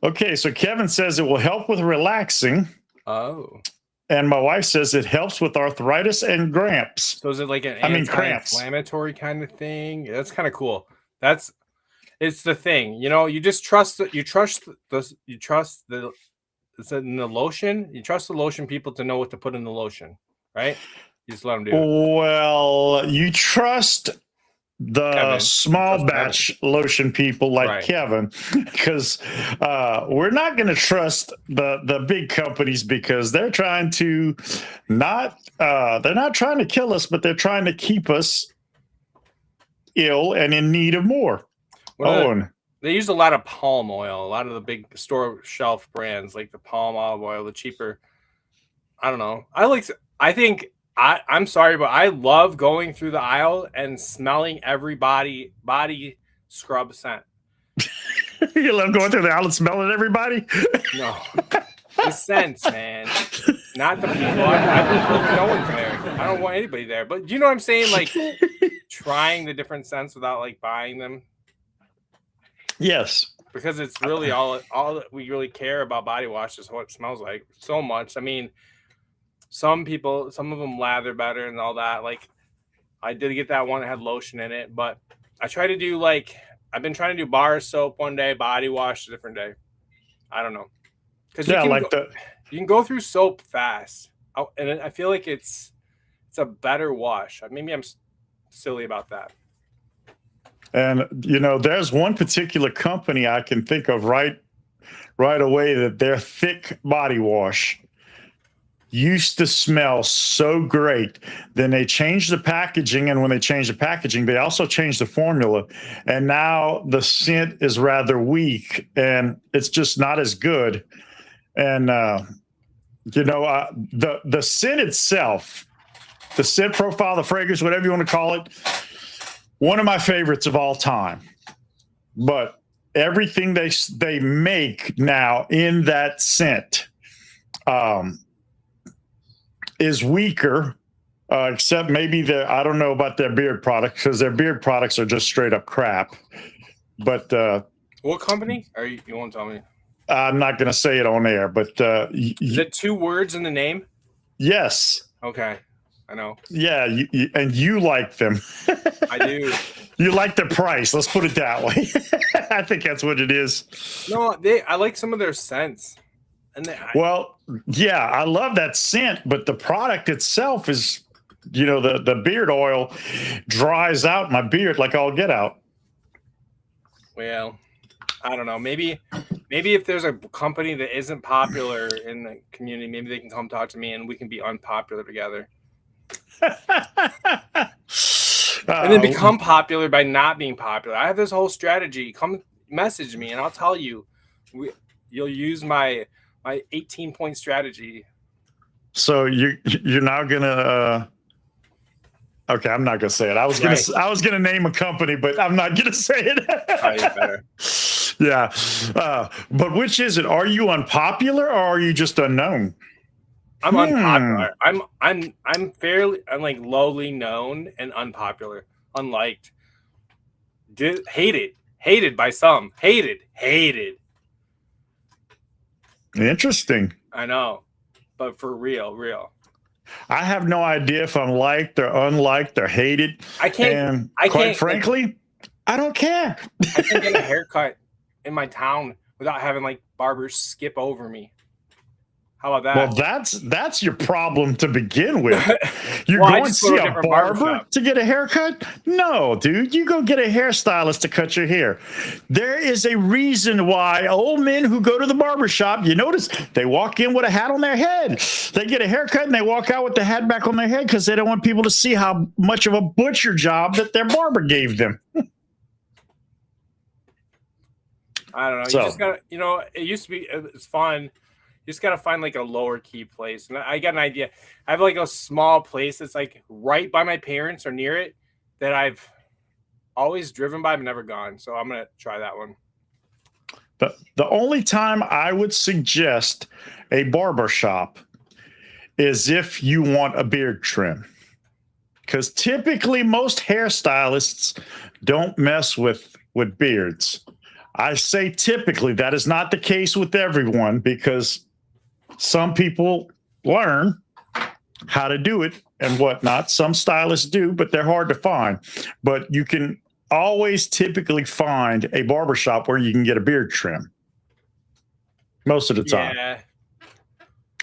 Okay, so Kevin says it will help with relaxing. Oh. And my wife says it helps with arthritis and cramps. So is it like an Cramps. anti-inflammatory kind of thing? That's kind of cool. It's the thing, you just trust it's in the lotion. You trust the lotion people to know what to put in the lotion, right? You just let them do it. Well, you trust the Kevin. small Trust batch lotion people like Right. Kevin, because we're not going to trust the big companies because they're trying to they're not trying to kill us, but they're trying to keep us ill and in need of more. They use a lot of palm oil. A lot of the big store shelf brands, like the palm olive oil, the cheaper. I don't know. I'm sorry, but I love going through the aisle and smelling every body scrub scent. You love going through the aisle and smelling everybody? No, the scents, man. Not the people. I prefer no one's there. I don't want anybody there. But you know what I'm saying? Like trying the different scents without like buying them. Yes. Because it's really all that we really care about body wash is what it smells like so much. I mean, some of them lather better and all that. Like I did get that one that had lotion in it, but I try to do I've been trying to do bar soap one day, body wash a different day. I don't know. Because you can go through soap fast. And I feel like it's a better wash. Maybe I'm silly about that. And there's one particular company I can think of right away that their thick body wash used to smell so great. Then they changed the packaging, and when they changed the packaging, they also changed the formula. And now the scent is rather weak, and it's just not as good. And the scent itself, the scent profile, the fragrance, whatever you want to call it, one of my favorites of all time. But everything they make now in that scent is weaker, except maybe I don't know about their beard products, because their beard products are just straight up crap. But what company? Or you won't tell me? I'm not going to say it on air, but is it 2 words in the name? Yes. Okay. I know. Yeah, you like them. I do. You like the price. Let's put it that way. I think that's what it is. No, I like some of their scents. I love that scent, but the product itself is, the beard oil dries out my beard like all get out. Well, I don't know. Maybe if there's a company that isn't popular in the community, maybe they can come talk to me and we can be unpopular together. And then become popular by not being popular. I have this whole strategy. Come message me and I'll tell you. You'll use my 18-point strategy. So you're now gonna okay, I'm not gonna say it. I was gonna name a company, but I'm not gonna say it. Better. Yeah. But which is it? Are you unpopular or are you just unknown? I'm unpopular. I'm like lowly known and unpopular, unliked, hated by some, hated. Interesting. I know, but for real. I have no idea if I'm liked or unliked or hated. Quite frankly, I don't care. I can't get a haircut in my town without having like barbers skip over me. How about that? Well, that's your problem to begin with. You're going to see a barber to get a haircut? No, dude. You go get a hairstylist to cut your hair. There is a reason why old men who go to the barber shop, you notice they walk in with a hat on their head. They get a haircut and they walk out with the hat back on their head because they don't want people to see how much of a butcher job that their barber gave them. I don't know. You just gotta, it used to be, it's fun. You just got to find like a lower key place. And I got an idea. I have like a small place that's like right by my parents or near it that I've always driven by but never gone. So I'm going to try that one. The only time I would suggest a barber shop is if you want a beard trim. Because typically most hairstylists don't mess with beards. I say typically, that is not the case with everyone, because some people learn how to do it and whatnot. Some stylists do, but they're hard to find. But you can always typically find a barbershop where you can get a beard trim most of the time. Yeah.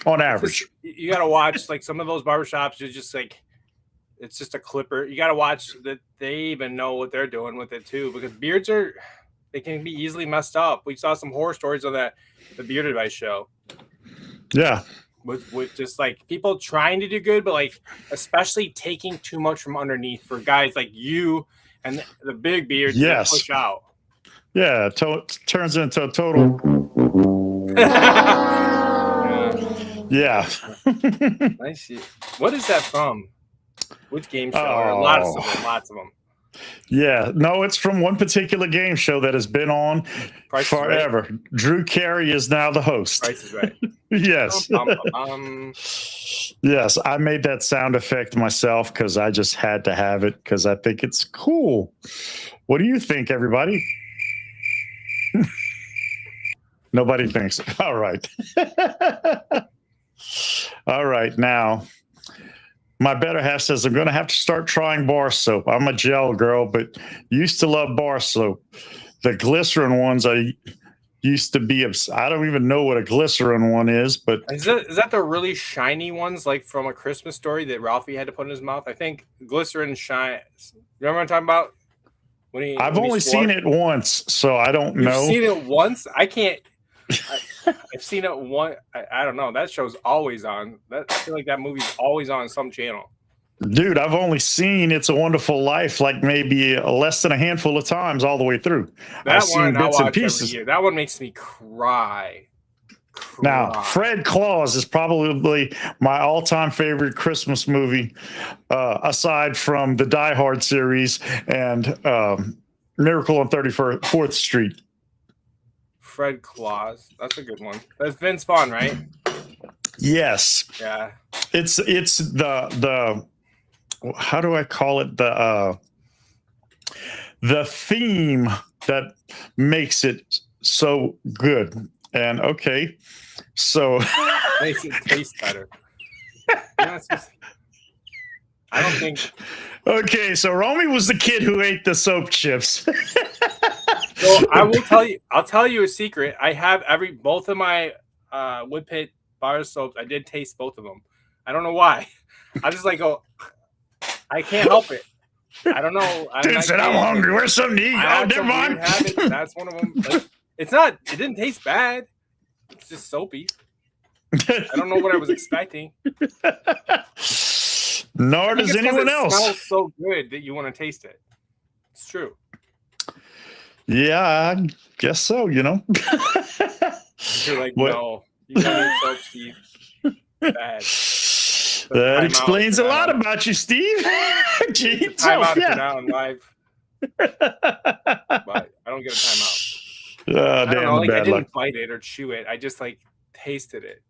On average. You got to watch, like, some of those barbershops are just like, it's just a clipper. You got to watch that they even know what they're doing with it too, because beards they can be easily messed up. We saw some horror stories on the Beard Advice show. Yeah. With just like people trying to do good, but like especially taking too much from underneath for guys like you and the big beards that push out. Yeah, turns into a total. Yeah. Nice. What is that from? Which game show? Lots of them. Yeah, no, it's from one particular game show that has been on forever. Right. Drew Carey is now the host. Price is Right. Yes. Yes, I made that sound effect myself because I just had to have it because I think it's cool. What do you think, everybody? Nobody thinks. All right. All right, now. My better half says, I'm going to have to start trying bar soap. I'm a gel girl, but used to love bar soap. The glycerin ones, I used to be, I don't even know what a glycerin one is, but. Is that the really shiny ones, like from A Christmas Story that Ralphie had to put in his mouth? I think glycerin shine. You remember what I'm talking about? I've only seen it once, so I don't know. You've seen it once? I can't. I've seen it one. I don't know. That show's always on. I feel like that movie's always on some channel. Dude, I've only seen It's a Wonderful Life like maybe less than a handful of times all the way through. I've seen bits and pieces. That one makes me cry. Now, Fred Claus is probably my all-time favorite Christmas movie, aside from the Die Hard series and Miracle on 34th Street. Fred Claus. That's a good one. That's Vince Vaughn, right? Yes. Yeah. It's the how do I call it? The theme that makes it so good. And okay, so makes it taste better. I don't think. Okay, so Romy was the kid who ate the soap chips. So I will tell you. I'll tell you a secret. I have both of my Wood Pit bar soaps. I did taste both of them. I don't know why. I just like go. I can't help it. I don't know. Dude said, "I'm hungry. Where's something to eat?" Oh, never mind. That's one of them. Like, it's not. It didn't taste bad. It's just soapy. I don't know what I was expecting. Nor does anyone else. It smells so good that you want to taste it. It's true. Yeah, I guess so. You know. You're like, no, you got soap, Steve. Bad. That explains a lot about you, Steve. Jeez, timeout now in live. But I don't get a timeout. I don't know, like I didn't bite it or chew it. I just like tasted it.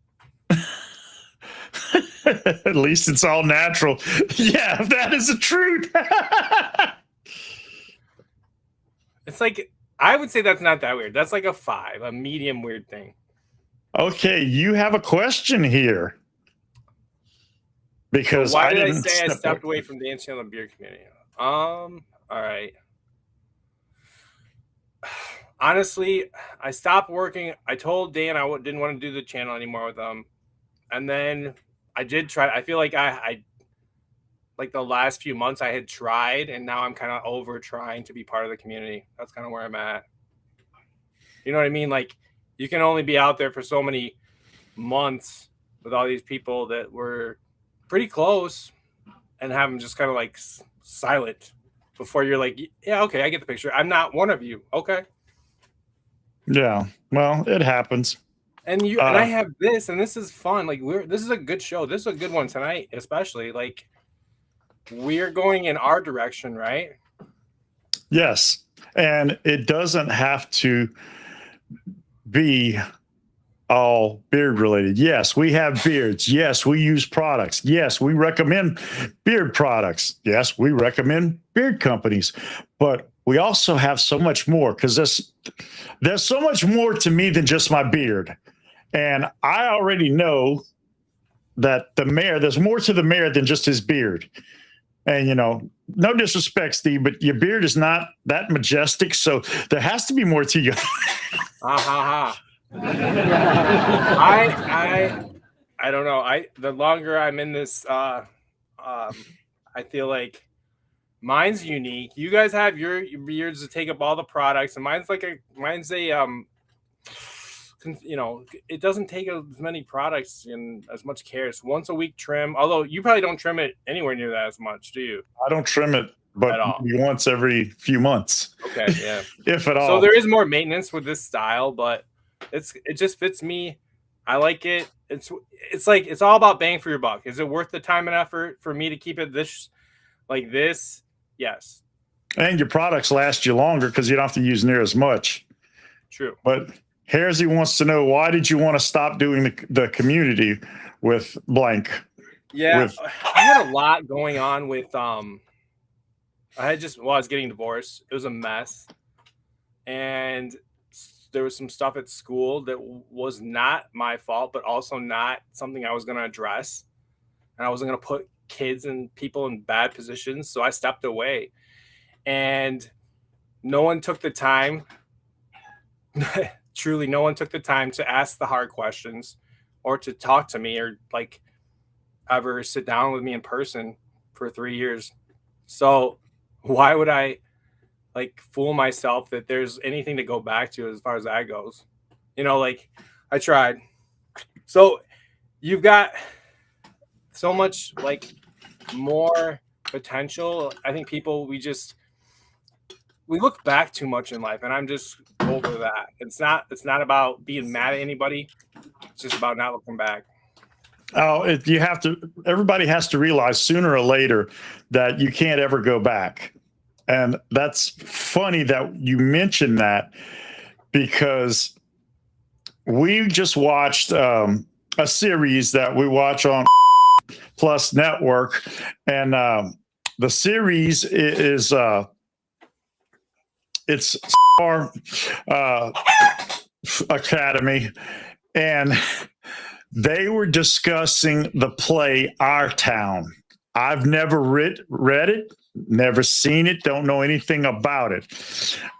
At least it's all natural. Yeah, that is the truth. It's like, I would say that's not that weird. That's like a 5, a medium weird thing. Okay, you have a question here. Because so why did I say I stepped away from dancing on the beer community? All right. Honestly, I stopped working. I told Dan I didn't want to do the channel anymore with them. And then I did try. I feel like I like the last few months I had tried, and now I'm kind of over trying to be part of the community. That's kind of where I'm at. You know what I mean? Like, you can only be out there for so many months with all these people that were pretty close and have them just kind of like silent before you're like, yeah, okay, I get the picture. I'm not one of you. Okay. Yeah. Well, it happens. And and I have this, and this is fun. Like, this is a good show. This is a good one tonight, especially. Like, we're going in our direction, right? Yes. And it doesn't have to be all beard related. Yes, we have beards. Yes, we use products. Yes, we recommend beard products. Yes, we recommend beard companies. But we also have so much more because there's so much more to me than just my beard. And I already know that there's more to the mayor than just his beard. And, no disrespect, Steve, but your beard is not that majestic. So there has to be more to you. I don't know. The longer I'm in this, I feel like mine's unique. You guys have your beards to take up all the products, and mine's it doesn't take as many products and as much care. It's once a week trim. Although you probably don't trim it anywhere near that as much, do you? I don't trim it, but once every few months. Okay, yeah. If at all. So there is more maintenance with this style, but it just fits me. I like it. It's all about bang for your buck. Is it worth the time and effort for me to keep it this? Yes. And your products last you longer because you don't have to use near as much. True. But Hairsy wants to know, why did you want to stop doing the community with blank? Yeah, I had a lot going on with I was getting divorced. It was a mess, and there was some stuff at school that was not my fault, but also not something I was going to address, and I wasn't going to put kids and people in bad positions, so I stepped away, and no one took the time. Truly, no one took the time to ask the hard questions or to talk to me or ever sit down with me in person for 3 years. So why would I fool myself that there's anything to go back to as far as that goes? I tried. So you've got so much more potential. I think we look back too much in life, and I'm just over that. It's not about being mad at anybody. It's just about not looking back. Oh, everybody has to realize sooner or later that you can't ever go back. And that's funny that you mentioned that, because we just watched a series that we watch on Plus Network. And the series is it's our Academy, and they were discussing the play Our Town. I've never read it, never seen it, don't know anything about it.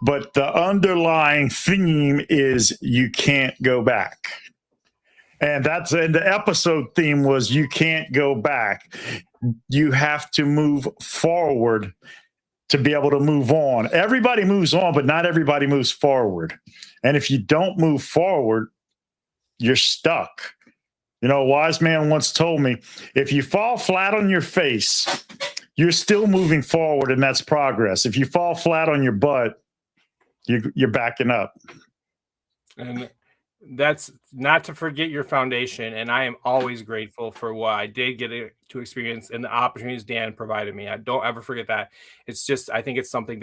But the underlying theme is you can't go back. And the episode theme was you can't go back. You have to move forward to be able to move on. Everybody moves on, but not everybody moves forward. And if you don't move forward, you're stuck. A wise man once told me, if you fall flat on your face, you're still moving forward, and that's progress. If you fall flat on your butt, you're backing up. And that's not to forget your foundation. And I am always grateful for what I did get to experience and the opportunities Dan provided me. I don't ever forget that. It's just, I think it's something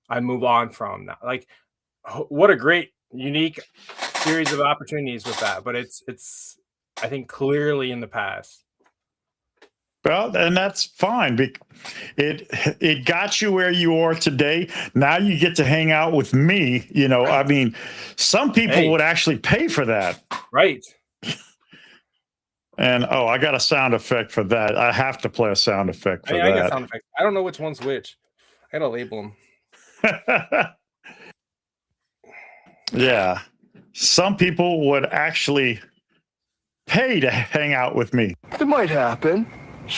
I move on from now. What a great, unique series of opportunities with that. But it's I think clearly in the past. Well, and that's fine. It got you where you are today. Now you get to hang out with me. I mean, some people would actually pay for that. Right. And I got a sound effect for that. I have to play a sound effect for that. I got sound effects. I don't know which one's which. I gotta label them. Yeah. Some people would actually pay to hang out with me. It might happen.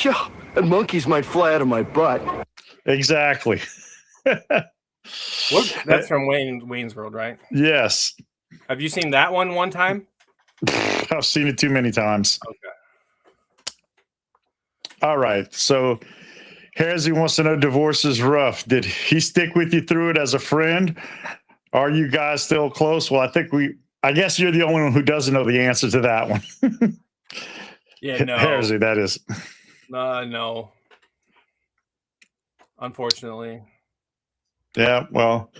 Yeah, and monkeys might fly out of my butt. Exactly. That's from Wayne's World, right? Yes. Have you seen that one time? I've seen it too many times. Okay. All right. So Hairsy wants to know, divorce is rough. Did he stick with you through it as a friend? Are you guys still close? Well, I guess you're the only one who doesn't know the answer to that one. Yeah, no. Hairsy, that is. No. Unfortunately. Yeah, well,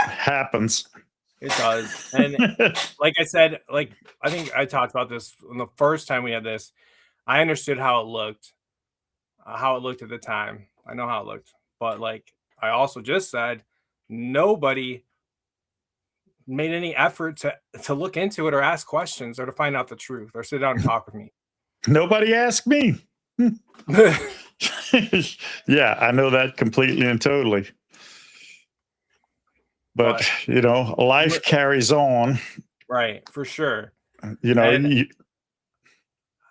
happens. It does. And like I said, like I think I talked about this on the first time we had this. I understood how it looked at the time. I know how it looked. But like I also just said, nobody made any effort to look into it or ask questions or to find out the truth or sit down and talk with me. Nobody asked me. Yeah, I know that completely and totally. But you know, life carries on. Right, for sure. You know,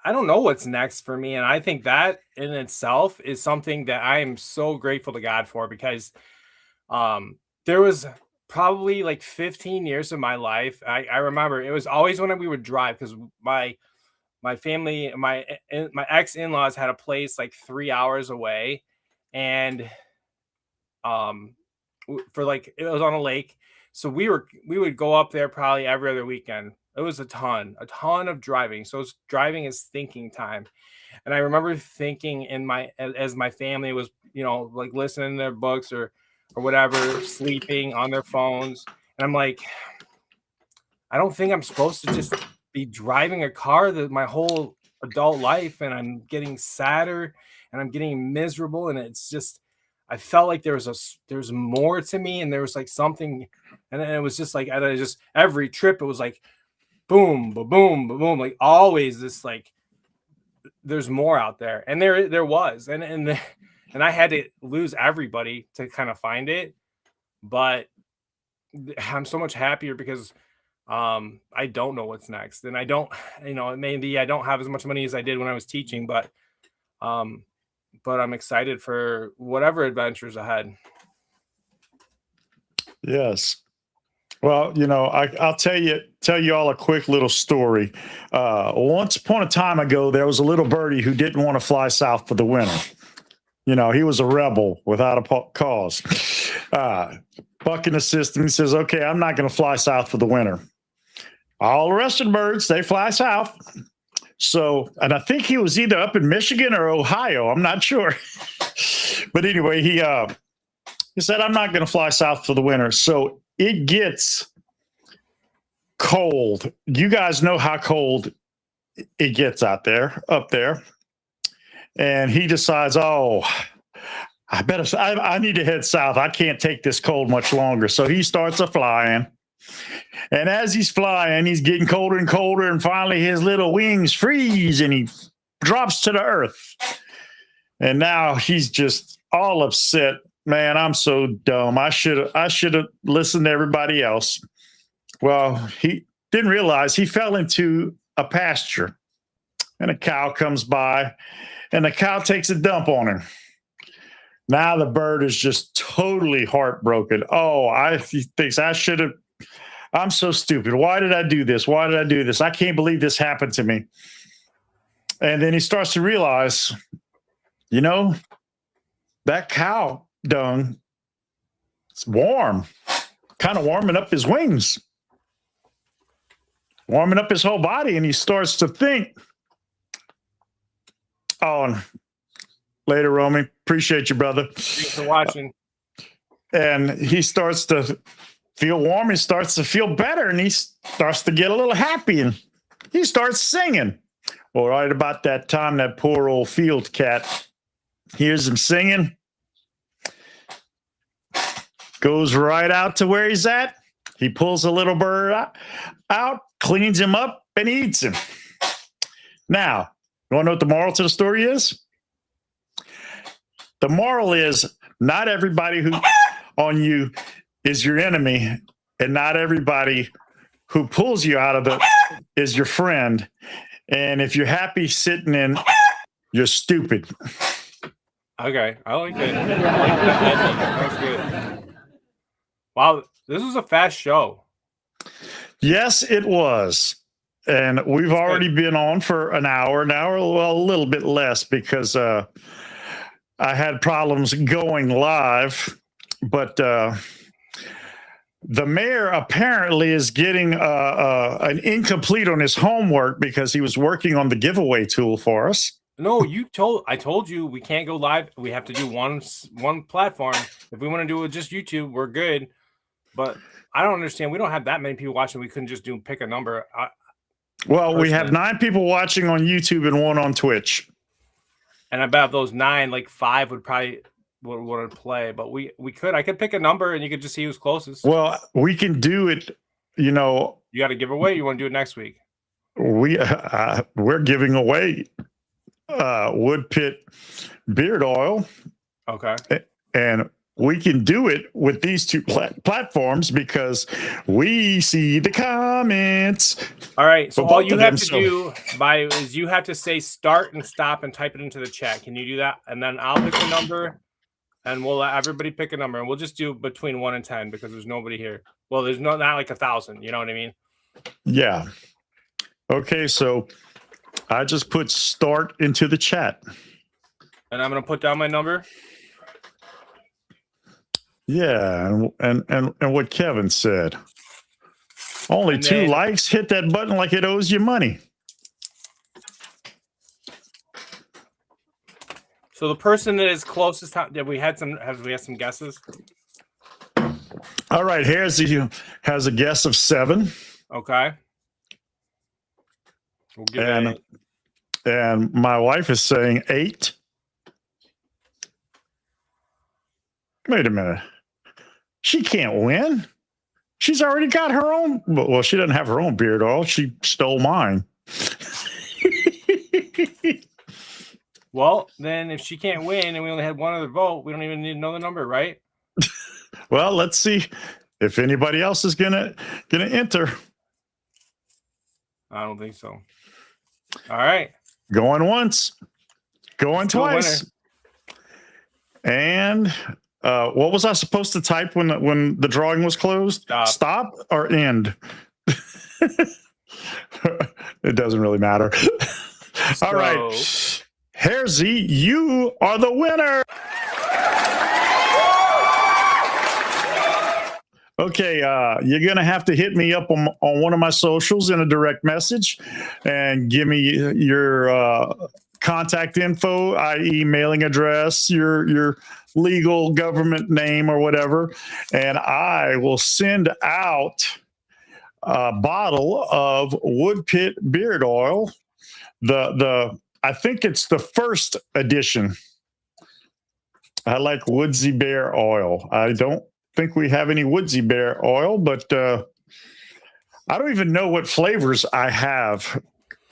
I don't know what's next for me. And I think that in itself is something that I am so grateful to God for, because there was probably like 15 years of my life. I remember it was always when we would drive, because my family, my ex in-laws had a place like 3 hours away, and for like it was on a lake, so we would go up there probably every other weekend. It was a ton of driving. So driving is thinking time. And I remember thinking as my family was, you know, like listening to their books or whatever, sleeping on their phones. And I'm like, I don't think I'm supposed to just be driving a car my whole adult life. And I'm getting sadder and I'm getting miserable. And it's just, I felt like there's more to me, and there was like something, and it was just like, every trip, it was like, boom, boom, boom, like always this like, there's more out there, and there was, and I had to lose everybody to kind of find it, but I'm so much happier because I don't know what's next, and I don't, you know, maybe I don't have as much money as I did when I was teaching, but I'm excited for whatever adventures ahead. Yes. Well, you know, I'll tell you all a quick little story. Once upon a time ago, there was a little birdie who didn't want to fly south for the winter. You know, he was a rebel without a cause. Buck in the system, he says, okay, I'm not going to fly south for the winter. All the rest of the birds, they fly south. So, and I think he was either up in Michigan or Ohio. I'm not sure. But anyway, he said, I'm not going to fly south for the winter. So it gets cold. You guys know how cold it gets up there. And he decides, oh, I need to head south. I can't take this cold much longer. So he starts flying. And as he's flying, he's getting colder and colder. And finally his little wings freeze and he drops to the earth. And now he's just all upset. Man, I'm so dumb. I should have listened to everybody else. Well, he didn't realize he fell into a pasture. And a cow comes by. And the cow takes a dump on him. Now the bird is just totally heartbroken. Oh, he thinks I'm so stupid. Why did I do this? Why did I do this? I can't believe this happened to me. And then he starts to realize, you know, that cow dung, it's warm, kind of warming up his wings, warming up his whole body. And he starts to think, oh, and later, Romy, appreciate you, brother. Thanks for watching. And he starts to feel warm. He starts to feel better, and he starts to get a little happy, and he starts singing. Well, right about that time, that poor old field cat hears him singing, goes right out to where he's at. He pulls a little bird out, cleans him up, and eats him. Now, you want to know what the moral to the story is? The moral is not everybody who on you is your enemy, and not everybody who pulls you out of it is your friend. And if you're happy sitting in, you're stupid. Okay, I like it. I like that. That's good. Wow, this was a fast show. Yes, it was. And we've already been on for an hour, well, a little bit less because I had problems going live. But the mayor apparently is getting an incomplete on his homework because he was working on the giveaway tool for us. No, I told you we can't go live. We have to do one platform. If we want to do it with just YouTube, we're good. But I don't understand. We don't have that many people watching. We couldn't just pick a number. Well, we have 9 people watching on YouTube and 1 on Twitch. And about those 9, like 5 would probably would play. But I could pick a number and you could just see who's closest. Well, we can do it. You know, you got to give away. You want to do it next week? We're giving away Wood Pit beard oil. Okay. And we can do it with these 2 platforms because we see the comments. All right. So all you have to do, Bayou, is you have to say start and stop and type it into the chat. Can you do that? And then I'll pick a number and we'll let everybody pick a number. And we'll just do between 1 and 10 because there's nobody here. Well, there's not like 1,000. You know what I mean? Yeah. Okay. So I just put start into the chat. And I'm going to put down my number. Yeah, and what Kevin said. Only 2 likes. Hit that button like it owes you money. So the person that is closest, have we had some guesses? All right, Hazy has a guess of 7. Okay. We'll give and my wife is saying 8. Wait a minute. She can't win. She's already got her own. Well, she doesn't have her own beard oil. She stole mine. Well, then if she can't win and we only had 1 other vote, we don't even need to know the number, right? Well, let's see if anybody else is gonna enter. I don't think so. All right. Going once. Going twice. And what was I supposed to type when the drawing was closed? Stop or end? It doesn't really matter. All right. Harzy, you are the winner. Okay, you're going to have to hit me up on one of my socials in a direct message and give me your contact info, i.e. mailing address, your legal government name or whatever, and I will send out a bottle of Wood Pit beard oil. I think it's the first edition. I like Woodsy Bear oil. I don't think we have any Woodsy Bear oil, but I don't even know what flavors I have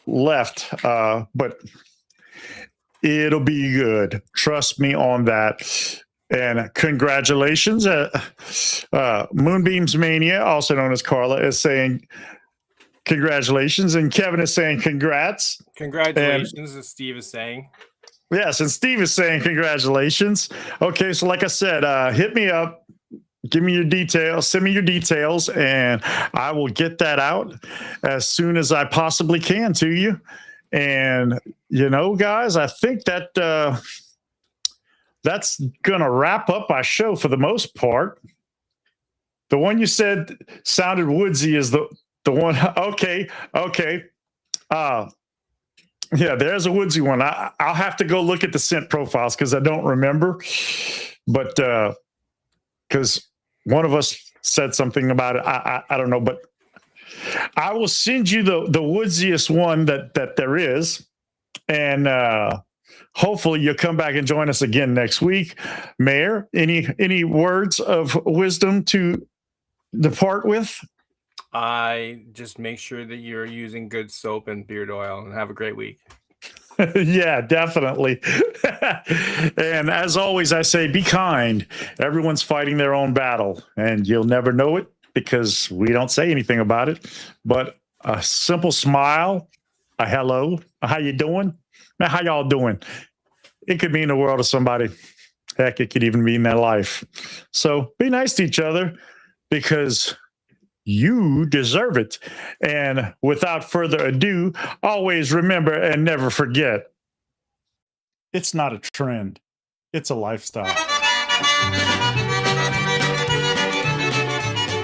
left, but it'll be good. Trust me on that. And congratulations. Moonbeams Mania, also known as Carla, is saying congratulations. And Kevin is saying congrats. Congratulations, as Steve is saying. Yes, and Steve is saying congratulations. Okay, so like I said, hit me up. Give me your details. Send me your details, and I will get that out as soon as I possibly can to you. And, you know, guys, I think that that's going to wrap up our show for the most part. The one you said sounded woodsy is the one. Okay. Yeah, there's a woodsy one. I'll have to go look at the scent profiles because I don't remember. But because one of us said something about it. I don't know, but I will send you the woodsiest one that there is. And hopefully you'll come back and join us again next week. Mayor, any words of wisdom to depart with? I just make sure that you're using good soap and beard oil, and have a great week. Yeah, definitely. And as always, I say, be kind. Everyone's fighting their own battle, and you'll never know it because we don't say anything about it. But a simple smile, a hello, a how you doing? Now, how y'all doing? It could mean the world to somebody. Heck, it could even mean their life. So be nice to each other because you deserve it. And without further ado, always remember and never forget, it's not a trend, it's a lifestyle.